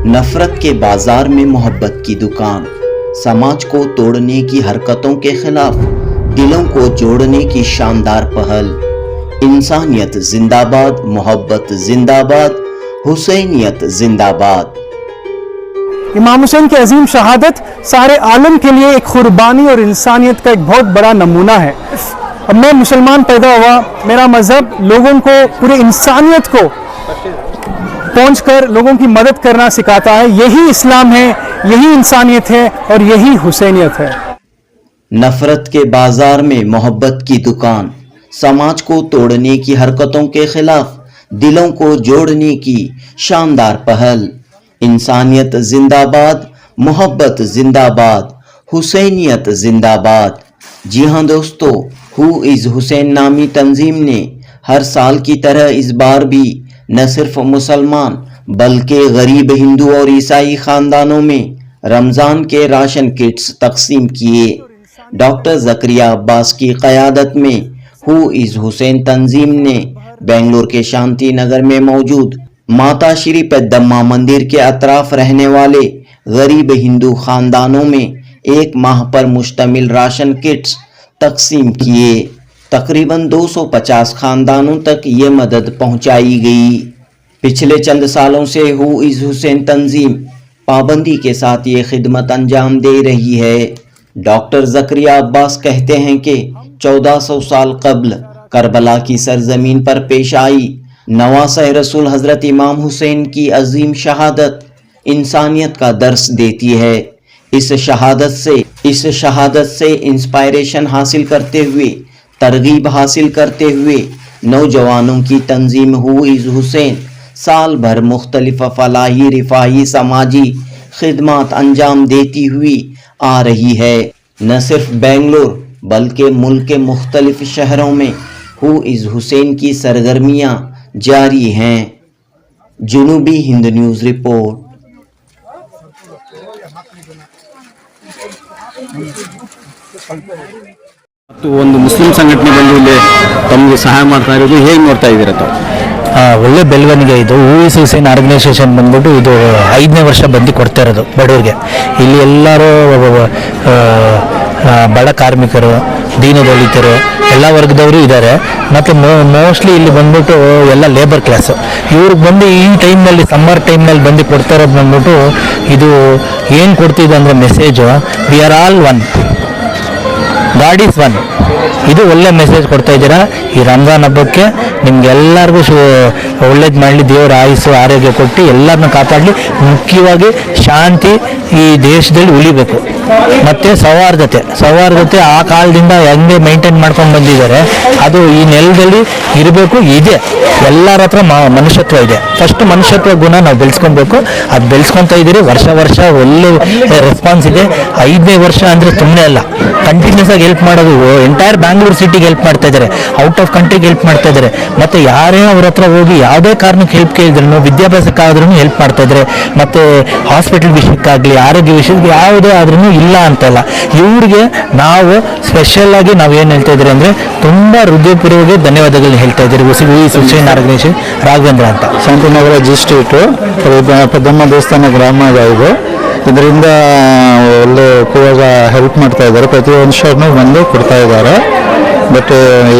नफरत के बाजार में मोहब्बत की दुकान, समाज को तोड़ने की हरकतों के खिलाफ दिलों को जोड़ने की शानदार पहल। इंसानियत जिंदाबाद, मोहब्बत जिंदाबाद, हुसैनियत जिंदाबाद। इमाम हुसैन की अजीम शहादत सारे आलम के लिए एक कुर्बानी और इंसानियत का एक बहुत बड़ा नमूना है। अब मैं मुसलमान पैदा हुआ, मेरा मजहब लोगों को, पूरे इंसानियत को पहुंचकर लोगों की मदद करना सिखाता है। यही इस्लाम है, यही इंसानियत है और यही हुसैनियत है। नफरत के बाजार में मोहब्बत की दुकान, समाज को तोड़ने की हरकतों के खिलाफ दिलों को जोड़ने की शानदार पहल। इंसानियत जिंदाबाद, मोहब्बत जिंदाबाद, हुसैनियत जिंदाबाद। जी हाँ दोस्तों, हु इज हुसैन नामी तंजीम ने हर साल की तरह इस बार भी न सिर्फ मुसलमान बल्कि गरीब हिंदू और ईसाई खानदानों में रमज़ान के राशन किट्स तकसीम किए। डॉक्टर ज़करिया अब्बास की क़यादत में हु इज़ हुसैन तंजीम ने बेंगलुरु के शांति नगर में मौजूद माता श्री पेद्दम्मा मंदिर के अतराफ रहने वाले गरीब हिंदू खानदानों में एक माह पर मुश्तमिल राशन किट्स तकसीम किए। तकरीबन 250 खानदानों तक ये मदद पहुंचाई गई। पिछले चंद सालों से हु इज़ हुसैन तंजीम पाबंदी के साथ ये खिदमत अंजाम दे रही है। डॉक्टर ज़करिया अब्बास कहते हैं कि 1400 साल कब्ल करबला की सरजमीन पर पेश आई नवासे रसूल हज़रत इमाम हुसैन की अजीम शहादत इंसानियत का दर्स देती है। इस शहादत से इंस्पायरेशन हासिल करते हुए, तरगीब हासिल करते हुए नौजवानों की तंजीम हु इज़ हुसैन साल भर मुख्तलिफ फलाही, रिफाही, समाजी खिदमत अंजाम देती हुई आ रही है। न सिर्फ बेंगलुरु बल्कि मुल्क के मुख्तलिफ शहरों में हु इज़ हुसैन की सरगर्मियाँ जारी हैं। जुनूबी हिंद न्यूज़ रिपोर्ट। ಒಂದು ಮುಸ್ಲಿಂ ಸಂಘಟನೆ ಬಂದು ಇಲ್ಲಿ ತಮಗೆ ಸಹಾಯ ಮಾಡ್ತಾ ಇರೋದು ಹೇಗೆ ನೋಡ್ತಾ ಇದ್ದೀರಾ ತಾವು? ಒಳ್ಳೆ ಬೆಳವಣಿಗೆ ಇದು. ಹೂ ಇಸ್ ಹುಸೈನ್ ಆರ್ಗನೈಸೇಷನ್ ಬಂದ್ಬಿಟ್ಟು ಇದು 5ನೇ ವರ್ಷ ಬಂದು ಕೊಡ್ತಾ ಇರೋದು ಬಡವರಿಗೆ. ಇಲ್ಲಿ ಎಲ್ಲರೂ ಬಡ ಕಾರ್ಮಿಕರು, ದೀನದಲಿತರು, ಎಲ್ಲ ವರ್ಗದವರು ಇದ್ದಾರೆ. ಮತ್ತು ಮೋಸ್ಟ್ಲಿ ಇಲ್ಲಿ ಬಂದ್ಬಿಟ್ಟು ಎಲ್ಲ ಲೇಬರ್ ಕ್ಲಾಸು. ಇವ್ರಿಗೆ ಬಂದು ಈ ಟೈಮ್ನಲ್ಲಿ, ಸಮ್ಮರ್ ಟೈಮ್ನಲ್ಲಿ ಬಂದು ಕೊಡ್ತಾ ಇರೋದು ಬಂದ್ಬಿಟ್ಟು ಇದು ಏನು ಕೊಡ್ತಿದೆ ಅಂದರೆ message, we are all one, god is one. ಇದು ಒಳ್ಳೆ ಮೆಸೇಜ್ ಕೊಡ್ತಾ ಇದ್ದೀರಾ. ಈ ರಂಜಾನ್ ಹಬ್ಬಕ್ಕೆ ನಿಮ್ಗೆಲ್ಲರಿಗೂ ಒಳ್ಳೇದು ಮಾಡಲಿ, ದೇವರ ಆಯುಸ್ಸು ಆರೋಗ್ಯ ಕೊಟ್ಟು ಎಲ್ಲರನ್ನ ಕಾಪಾಡಲಿ. ಮುಖ್ಯವಾಗಿ ಶಾಂತಿ ಈ ದೇಶದಲ್ಲಿ ಉಳಿಬೇಕು. ಮತ್ತು ಸೌಹಾರ್ದತೆ ಆ ಕಾಲದಿಂದ ಹೆಂಗೆ ಮೇಂಟೈನ್ ಮಾಡ್ಕೊಂಡು ಬಂದಿದ್ದಾರೆ ಅದು ಈ ನೆಲದಲ್ಲಿ ಇರಬೇಕು. ಇದೆ, ಎಲ್ಲರ ಹತ್ರ ಮನುಷ್ಯತ್ವ ಇದೆ. ಫಸ್ಟ್ ಮನುಷ್ಯತ್ವ ಗುಣ ನಾವು ಬೆಳೆಸ್ಕೊಬೇಕು. ಅದು ಬೆಳೆಸ್ಕೊತಾ ಇದ್ದೀರಿ. ವರ್ಷ ಒಳ್ಳೆ ರೆಸ್ಪಾನ್ಸ್ ಇದೆ. 5ನೇ ವರ್ಷ ಅಂದರೆ ಸುಮ್ಮನೆ ಅಲ್ಲ, ಕಂಟಿನ್ಯೂಸ್ ಆಗಿ ಹೆಲ್ಪ್ ಮಾಡೋದು. ಎಂಟೈರ್ ಬ್ಯಾಂಗ್ಳೂರು ಸಿಟಿಗೆ ಹೆಲ್ಪ್ ಮಾಡ್ತಾ ಇದ್ದಾರೆ, ಔಟ್ ಆಫ್ ಕಂಟ್ರಿಗೆ ಹೆಲ್ಪ್ ಮಾಡ್ತಾ ಇದ್ದಾರೆ. ಮತ್ತು ಯಾರೇ ಅವ್ರ ಹತ್ರ ಹೋಗಿ ಯಾವುದೇ ಕಾರಣಕ್ಕೆ ಹೆಲ್ಪ್ ಕೇಳಿದ್ರು, ವಿದ್ಯಾಭ್ಯಾಸಕ್ಕಾದ್ರೂ ಹೆಲ್ಪ್ ಮಾಡ್ತಾ ಇದ್ದಾರೆ. ಮತ್ತು ಹಾಸ್ಪಿಟಲ್ ವಿಷಯಕ್ಕಾಗಲಿ, ಆರೋಗ್ಯ ವಿಷಯಕ್ಕೆ ಯಾವುದೇ ಆದ್ರೂ ಇಲ್ಲ ಅಂತಲ್ಲ. ಇವ್ರಿಗೆ ನಾವು ಸ್ಪೆಷಲ್ ಆಗಿ ನಾವು ಏನು ಹೇಳ್ತಾ ಇದ್ದೀರಿ ಅಂದರೆ ತುಂಬ ಹೃದಯಪೂರ್ವಕ ಧನ್ಯವಾದಗಳನ್ನ ಹೇಳ್ತಾ ಇದ್ದೀರಿ. ಹುಸೇನ್ ಆರ್ಗನೈಸೇಷನ್ ರಾಘವೇಂದ್ರ ಅಂತ, ಶಾಂತಿನಗರ ಡಿಸ್ಟ್ರಿಕ್ಟು, ಪೆದ್ದಮ್ಮ ದೇವಸ್ಥಾನ ಗ್ರಾಮ ಇದು. ಇದರಿಂದ ಒಳ್ಳೆ ಉಪಯೋಗ ಹೆಲ್ಪ್ ಮಾಡ್ತಾ ಇದ್ದಾರೆ. ಪ್ರತಿ ವರ್ಷನೂ ಬಂದು ಕೊಡ್ತಾ ಇದ್ದಾರೆ. ಬಟ್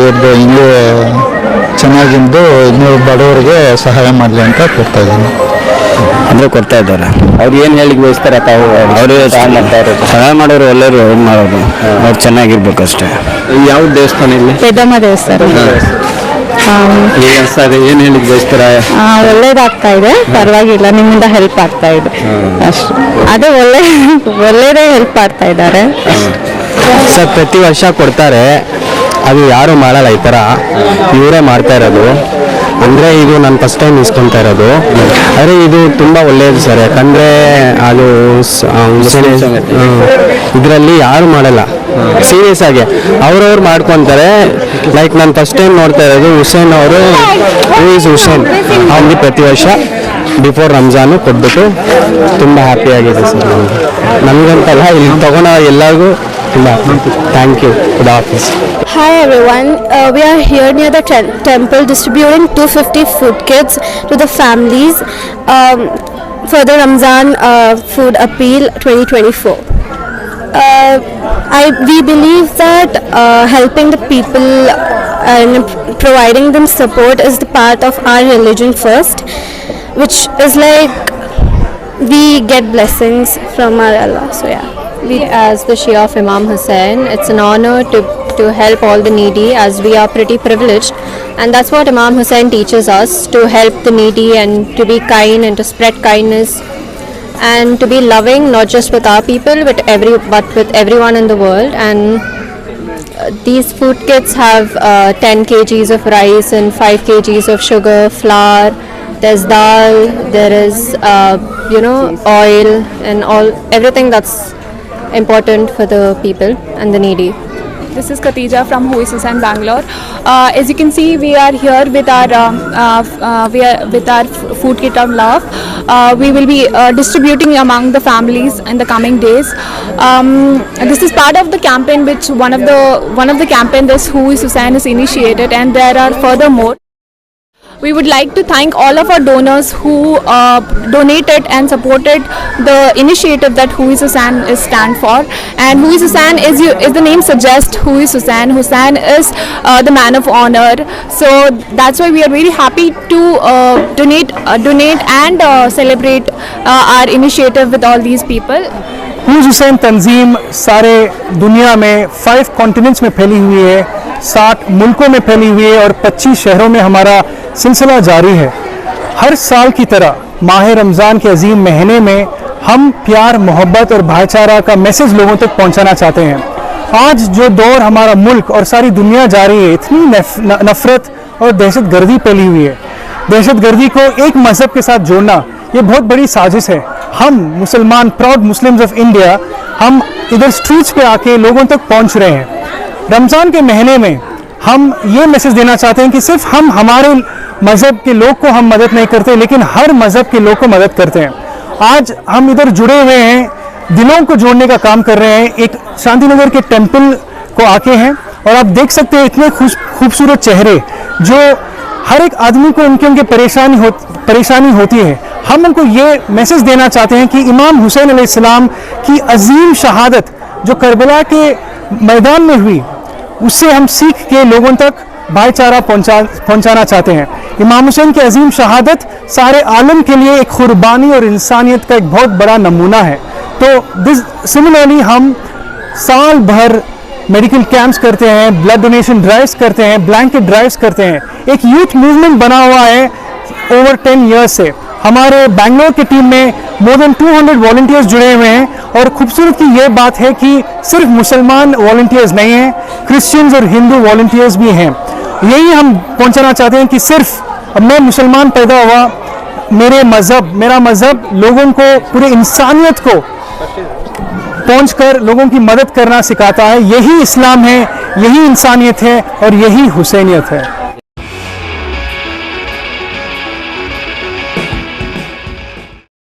ಇದು ಹಿಂಗೆ ಚೆನ್ನಾಗಿದ್ದು ಇನ್ನೂ ಬಡವರಿಗೆ ಸಹಾಯ ಮಾಡಲಿ ಅಂತ ಕೊಡ್ತಾ ಇದ್ದೀನಿ. ಅಂದರೆ ಕೊಡ್ತಾ ಇದ್ದಾರೆ. ಅವ್ರು ಏನು ಹೇಳಿಕ್ಕೆ ಬಯಸ್ತಾರೆ ತಾವು? ಅವರು ಸಹಾಯ ಮಾಡೋರು ಎಲ್ಲರೂ ಏನು ಮಾಡೋದು, ಅವ್ರು ಚೆನ್ನಾಗಿರ್ಬೇಕು ಅಷ್ಟೇ. ಯಾವ ದೇವಸ್ಥಾನ ಇಲ್ಲಿ? ಪೆದ್ದಮ್ಮ ದೇವಸ್ಥಾನ. ಏನು ಹೇಳಿಕ್ಕೆ ಬಯಸ್ತಾರೆ? ಒಳ್ಳೇದಾಗ್ತಾ ಇದೆ, ಪರವಾಗಿಲ್ಲ, ನಿಮ್ಮಿಂದ ಹೆಲ್ಪ್ ಆಗ್ತಾ ಇದೆ ಅಷ್ಟು. ಅದೇ ಒಳ್ಳೇದೇ ಹೆಲ್ಪ್ ಮಾಡ್ತಾ ಇದ್ದಾರೆ ಸರ್. ಪ್ರತಿ ವರ್ಷ ಕೊಡ್ತಾರೆ, ಅದು ಯಾರು ಮಾಡಲ್ಲ ಈ ಥರ, ಇವರೇ ಮಾಡ್ತಾ ಇರೋದು. ಅಂದರೆ ಇದು ನಾನು ಫಸ್ಟ್ ಟೈಮ್ ಇಸ್ಕೊತಾ ಇರೋದು. ಆದರೆ ಇದು ತುಂಬ ಒಳ್ಳೆಯದು ಸರ್. ಯಾಕಂದರೆ ಅದು ಇದರಲ್ಲಿ ಯಾರು ಮಾಡಲ್ಲ, ಸೀರಿಯಸ್ ಆಗಿ ಅವ್ರವ್ರು ಮಾಡ್ಕೊತಾರೆ. ಲೈಕ್ ನಾನು ಫಸ್ಟ್ ಟೈಮ್ ನೋಡ್ತಾ ಇರೋದು ಹುಸೇನ್ ಅವರು, ಹೂ ಇಸ್ ಹುಸೇನ್, ಅವ್ರಿಗೆ ಪ್ರತಿ ವರ್ಷ ಬಿಫೋರ್ ರಂಜಾನು ಕೊಟ್ಬಿಟ್ಟು ತುಂಬ ಹ್ಯಾಪಿಯಾಗಿದೆ ಸರ್. ನನಗಂತಲ್ಲ, ಇಲ್ಲಿ ತಗೊಳ್ಳೋ ಎಲ್ಲರಿಗೂ ತುಂಬ ಥ್ಯಾಂಕ್ ಯು. ಖುದಾ ಹಾಫಿಜ್. Hi everyone, we are here near the temple distributing 250 food kits to the families. for the Ramzan Food Appeal 2024. We believe that helping the people and providing them support is the part of our religion first, which is like we get blessings from our Allah. So yeah. We, as the Shia of Imam Hussain, it's an honor to help all the needy, as we are pretty privileged, and that's what Imam Hussain teaches us, to help the needy and to be kind and to spread kindness and to be loving, not just with our people but with everyone in the world. And these food kits have 10 kgs of rice and 5 kgs of sugar, flour, there's dal, there is oil and everything that's important for the people and the needy. This is Khatija from Who is Hussain, Bangalore. As you can see, we are here with our food kit of love. We will be distributing among the families in the coming days. This is part of the campaign which one of the campaign this Who is Hussain is initiated, and there are further more. We would like to thank all of our donors who donated and supported the initiative that Who is Hussain is stand for. And Who is Hussain is the name suggests, Who is Hussain. Hussain is the man of honor. So that's why we are very happy to donate and celebrate our initiative with all these people. हूज हुसैन तंजीम सारे दुनिया में 5 continents में फैली हुई है, 60 मुल्कों में फैली हुई है और 25 शहरों में हमारा सिलसिला जारी है। हर साल की तरह माह रमज़ान के अजीम महीने में हम प्यार, मोहब्बत और भाईचारा का मैसेज लोगों तक पहुंचाना चाहते हैं। आज जो दौर हमारा मुल्क और सारी दुनिया जा रही है, इतनी नफ़रत और दहशतगर्दी फैली हुई है। दहशतगर्दी को एक मज़हब के साथ जोड़ना ये बहुत बड़ी साजिश है। हम मुसलमान, प्राउड मुस्लिम्स ऑफ इंडिया, हम इधर स्ट्रीट्स पे आके लोगों तक पहुंच रहे हैं। रमज़ान के महीने में हम ये मैसेज देना चाहते हैं कि सिर्फ हम हमारे मज़हब के लोग को हम मदद नहीं करते, लेकिन हर मज़हब के लोग को मदद करते हैं। आज हम इधर जुड़े हुए हैं, दिलों को जोड़ने का काम कर रहे हैं। एक शांतिनगर के टेम्पल को आके हैं और आप देख सकते हैं इतने खूबसूरत चेहरे, जो हर एक आदमी को उनके परेशानी होती है। हम उनको ये मैसेज देना चाहते हैं कि इमाम हुसैन अलैहिस्सलाम की अजीम शहादत जो करबला के मैदान में हुई, उससे हम सीख के लोगों तक भाईचारा पहुंचाना चाहते हैं। इमाम हुसैन की अजीम शहादत सारे आलम के लिए एक कुर्बानी और इंसानियत का एक बहुत बड़ा नमूना है। तो सिमिलरली हम साल भर मेडिकल कैंप्स करते हैं, ब्लड डोनेशन ड्राइव्स करते हैं, ब्लैंकेट ड्राइव्स करते हैं। एक यूथ मूवमेंट बना हुआ है ओवर 10 ईयर्स से। हमारे बैंगलोर की टीम में मोर देन 200 वॉलंटियर्स जुड़े हुए हैं और खूबसूरत की ये बात है कि सिर्फ मुसलमान वॉलंटियर्स नहीं हैं, क्रिश्चियंस और हिंदू वॉलंटियर्स भी हैं। यही हम पहुंचाना चाहते हैं कि सिर्फ मैं मुसलमान पैदा हुआ, मेरा मज़हब लोगों को, पूरे इंसानियत को पहुंचकर लोगों की मदद करना सिखाता है। यही इस्लाम है, यही इंसानियत है और यही हुसैनियत है।